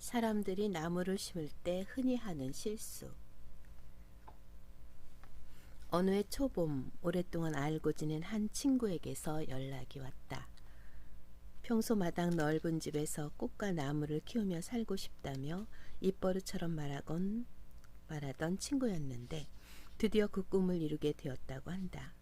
사람들이 나무를 심을 때 흔히 하는 실수. 어느 해 초봄 오랫동안 알고 지낸 한 친구에게서 연락이 왔다. 평소 마당 넓은 집에서 꽃과 나무를 키우며 살고 싶다며 입버릇처럼 말하던 친구였는데 드디어 그 꿈을 이루게 되었다고 한다.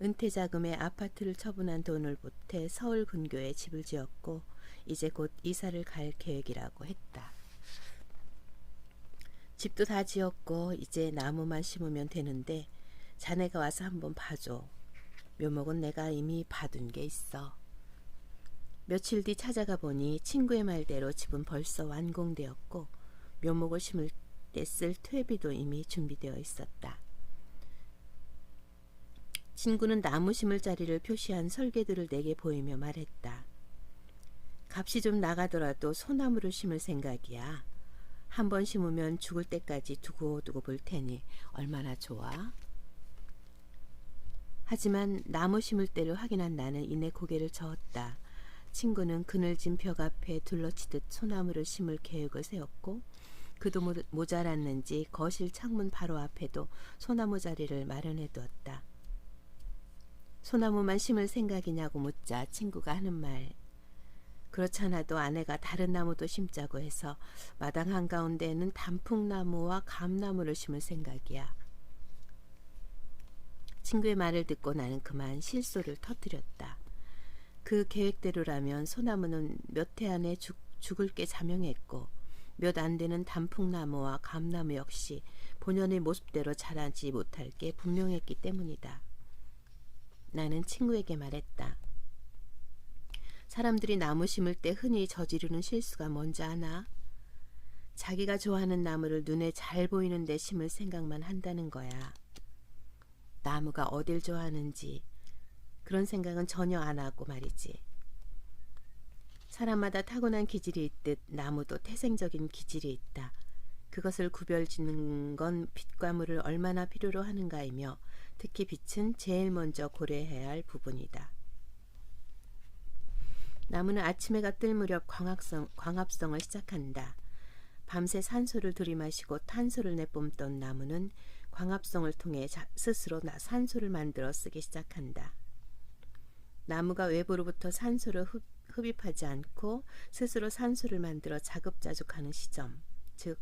은퇴 자금에 아파트를 처분한 돈을 보태 서울 근교에 집을 지었고 이제 곧 이사를 갈 계획이라고 했다. 집도 다 지었고 이제 나무만 심으면 되는데 자네가 와서 한번 봐줘. 묘목은 내가 이미 봐둔 게 있어. 며칠 뒤 찾아가 보니 친구의 말대로 집은 벌써 완공되었고 묘목을 심을 때 쓸 퇴비도 이미 준비되어 있었다. 친구는 나무 심을 자리를 표시한 설계도를 내게 보이며 말했다. 값이 좀 나가더라도 소나무를 심을 생각이야. 한 번 심으면 죽을 때까지 두고두고 볼 테니 얼마나 좋아? 하지만 나무 심을 때를 확인한 나는 이내 고개를 저었다. 친구는 그늘진 벽 앞에 둘러치듯 소나무를 심을 계획을 세웠고 그도 모자랐는지 거실 창문 바로 앞에도 소나무 자리를 마련해 두었다. 소나무만 심을 생각이냐고 묻자 친구가 하는 말. 그렇잖아도 아내가 다른 나무도 심자고 해서 마당 한가운데에는 단풍나무와 감나무를 심을 생각이야. 친구의 말을 듣고 나는 그만 실소를 터뜨렸다. 그 계획대로라면 소나무는 몇 해 안에 죽을 게 자명했고 몇 안 되는 단풍나무와 감나무 역시 본연의 모습대로 자라지 못할 게 분명했기 때문이다. 나는 친구에게 말했다. 사람들이 나무 심을 때 흔히 저지르는 실수가 뭔지 아나? 자기가 좋아하는 나무를 눈에 잘 보이는 데 심을 생각만 한다는 거야. 나무가 어딜 좋아하는지 그런 생각은 전혀 안 하고 말이지. 사람마다 타고난 기질이 있듯 나무도 태생적인 기질이 있다. 그것을 구별짓는 건 빛과 물을 얼마나 필요로 하는가이며 특히 빛은 제일 먼저 고려해야 할 부분이다. 나무는 아침 해가 뜰 무렵 광합성을 시작한다. 밤새 산소를 들이마시고 탄소를 내뿜던 나무는 광합성을 통해 스스로 산소를 만들어 쓰기 시작한다. 나무가 외부로부터 산소를 흡입하지 않고 스스로 산소를 만들어 자급자족하는 시점, 즉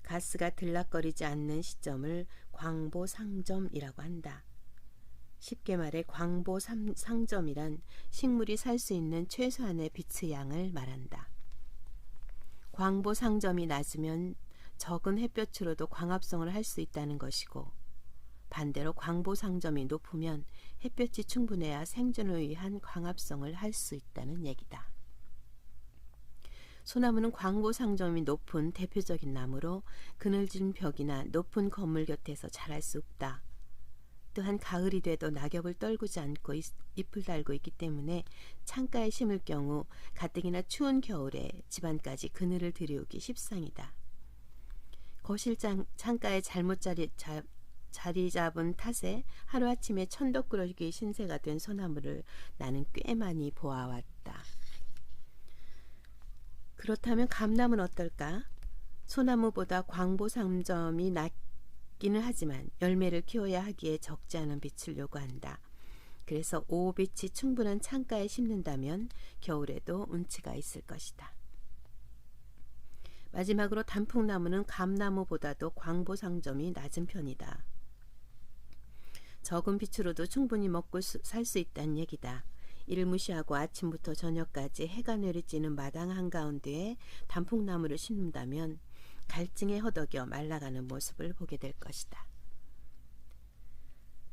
가스가 들락거리지 않는 시점을 광보상점이라고 한다. 쉽게 말해 광보상점이란 식물이 살 수 있는 최소한의 빛의 양을 말한다. 광보상점이 낮으면 적은 햇볕으로도 광합성을 할 수 있다는 것이고 반대로 광보상점이 높으면 햇볕이 충분해야 생존을 위한 광합성을 할 수 있다는 얘기다. 소나무는 광보상점이 높은 대표적인 나무로 그늘진 벽이나 높은 건물 곁에서 자랄 수 없다. 또한 가을이 돼도 낙엽을 떨구지 않고 잎을 달고 있기 때문에 창가에 심을 경우 가뜩이나 추운 겨울에 집안까지 그늘을 들이우기 십상이다. 거실 창가에 잘못 자리 잡은 탓에 하루아침에 천덕꾸러기 신세가 된 소나무를 나는 꽤 많이 보아왔다. 그렇다면 감나무는 어떨까? 소나무보다 광보상점이 낮기는 하지만 열매를 키워야 하기에 적지 않은 빛을 요구한다. 그래서 오빛이 충분한 창가에 심는다면 겨울에도 운치가 있을 것이다. 마지막으로 단풍나무는 감나무보다도 광보상점이 낮은 편이다. 적은 빛으로도 충분히 먹고 살 수 있다는 얘기다. 이를 무시하고 아침부터 저녁까지 해가 내리쬐는 마당 한가운데에 단풍나무를 심는다면 갈증에 허덕여 말라가는 모습을 보게 될 것이다.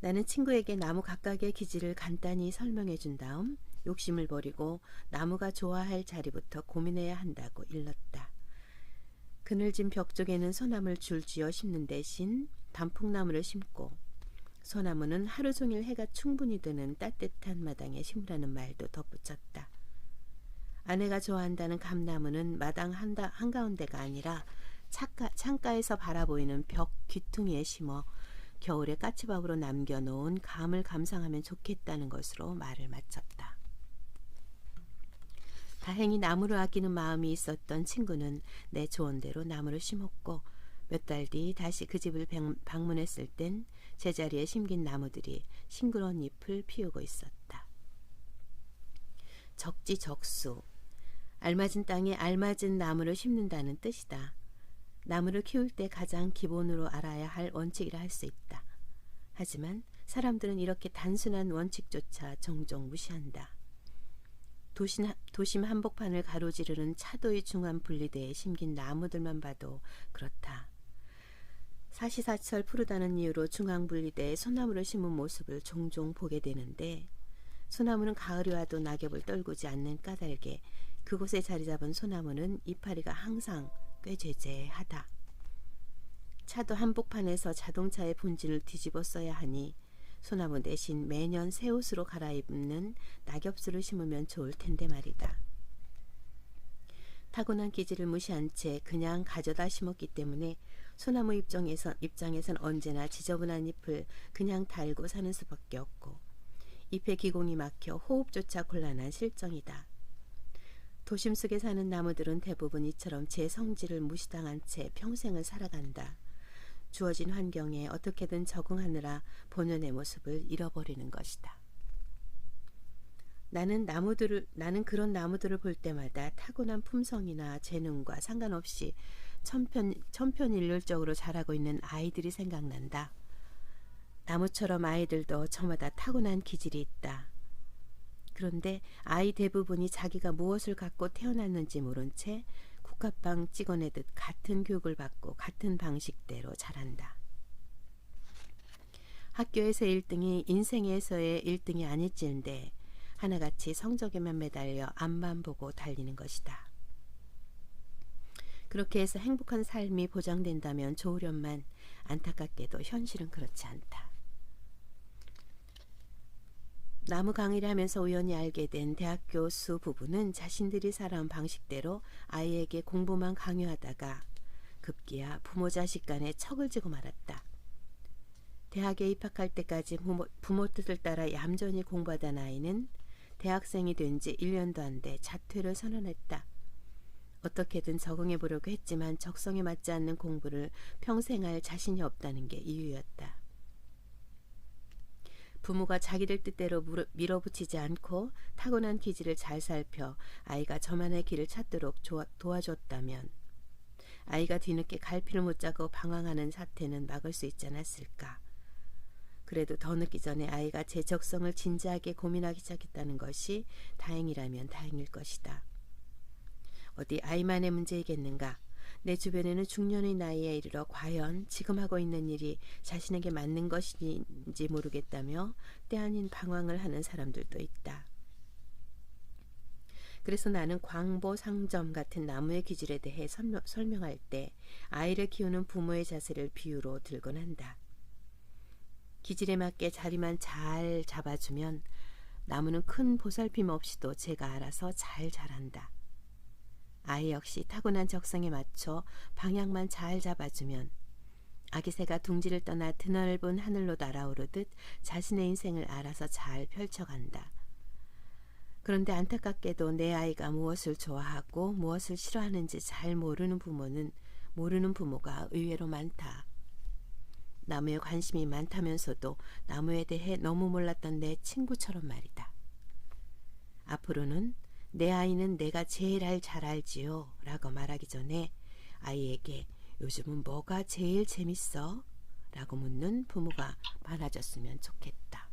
나는 친구에게 나무 각각의 기질을 간단히 설명해 준 다음 욕심을 버리고 나무가 좋아할 자리부터 고민해야 한다고 일렀다. 그늘진 벽 쪽에는 소나무를 줄지어 심는 대신 단풍나무를 심고 소나무는 하루 종일 해가 충분히 드는 따뜻한 마당에 심으라는 말도 덧붙였다. 아내가 좋아한다는 감나무는 마당 한가운데가 아니라 창가에서 바라보이는 벽 귀퉁이에 심어 겨울에 까치밥으로 남겨놓은 감을 감상하면 좋겠다는 것으로 말을 마쳤다. 다행히 나무를 아끼는 마음이 있었던 친구는 내 조언대로 나무를 심었고 몇 달 뒤 다시 그 집을 방문했을 땐 제자리에 심긴 나무들이 싱그러운 잎을 피우고 있었다. 적지적수, 알맞은 땅에 알맞은 나무를 심는다는 뜻이다. 나무를 키울 때 가장 기본으로 알아야 할 원칙이라 할 수 있다. 하지만 사람들은 이렇게 단순한 원칙조차 종종 무시한다. 도심 한복판을 가로지르는 차도의 중앙 분리대에 심긴 나무들만 봐도 그렇다. 사시사철 푸르다는 이유로 중앙 분리대에 소나무를 심은 모습을 종종 보게 되는데 소나무는 가을이 와도 낙엽을 떨구지 않는 까닭에 그곳에 자리 잡은 소나무는 이파리가 항상 꽤 제재하다. 차도 한복판에서 자동차의 분진을 뒤집어 써야 하니 소나무 대신 매년 새 옷으로 갈아입는 낙엽수를 심으면 좋을 텐데 말이다. 타고난 기질을 무시한 채 그냥 가져다 심었기 때문에 소나무 입장에선 언제나 지저분한 잎을 그냥 달고 사는 수밖에 없고 잎의 기공이 막혀 호흡조차 곤란한 실정이다. 도심 속에 사는 나무들은 대부분 이처럼 제 성질을 무시당한 채 평생을 살아간다. 주어진 환경에 어떻게든 적응하느라 본연의 모습을 잃어버리는 것이다. 나는 그런 나무들을 볼 때마다 타고난 품성이나 재능과 상관없이 천편일률적으로 자라고 있는 아이들이 생각난다. 나무처럼 아이들도 저마다 타고난 기질이 있다. 그런데 아이 대부분이 자기가 무엇을 갖고 태어났는지 모른 채 국화빵 찍어내듯 같은 교육을 받고 같은 방식대로 자란다. 학교에서 1등이 인생에서의 1등이 아닐진데 하나같이 성적에만 매달려 앞만 보고 달리는 것이다. 그렇게 해서 행복한 삶이 보장된다면 좋으련만 안타깝게도 현실은 그렇지 않다. 나무 강의를 하면서 우연히 알게 된 대학 교수 부부는 자신들이 살아온 방식대로 아이에게 공부만 강요하다가 급기야 부모 자식 간에 척을 지고 말았다. 대학에 입학할 때까지 부모 뜻을 따라 얌전히 공부하던 아이는 대학생이 된 지 1년도 안 돼 자퇴를 선언했다. 어떻게든 적응해 보려고 했지만 적성에 맞지 않는 공부를 평생 할 자신이 없다는 게 이유였다. 부모가 자기들 뜻대로 밀어붙이지 않고 타고난 기질을 잘 살펴 아이가 저만의 길을 찾도록 도와줬다면 아이가 뒤늦게 갈피를 못 잡고 방황하는 사태는 막을 수 있지 않았을까. 그래도 더 늦기 전에 아이가 제 적성을 진지하게 고민하기 시작했다는 것이 다행이라면 다행일 것이다. 어디 아이만의 문제이겠는가. 내 주변에는 중년의 나이에 이르러 과연 지금 하고 있는 일이 자신에게 맞는 것인지 모르겠다며 때 아닌 방황을 하는 사람들도 있다. 그래서 나는 광보상점 같은 나무의 기질에 대해 설명할 때 아이를 키우는 부모의 자세를 비유로 들곤 한다. 기질에 맞게 자리만 잘 잡아주면 나무는 큰 보살핌 없이도 제가 알아서 잘 자란다. 아이 역시 타고난 적성에 맞춰 방향만 잘 잡아주면 아기새가 둥지를 떠나 드넓은 하늘로 날아오르듯 자신의 인생을 알아서 잘 펼쳐간다. 그런데 안타깝게도 내 아이가 무엇을 좋아하고 무엇을 싫어하는지 잘 모르는 부모가 의외로 많다. 나무에 관심이 많다면서도 나무에 대해 너무 몰랐던 내 친구처럼 말이다. 앞으로는 내 아이는 내가 제일 잘 알지요 라고 말하기 전에 아이에게 요즘은 뭐가 제일 재밌어? 라고 묻는 부모가 많아졌으면 좋겠다.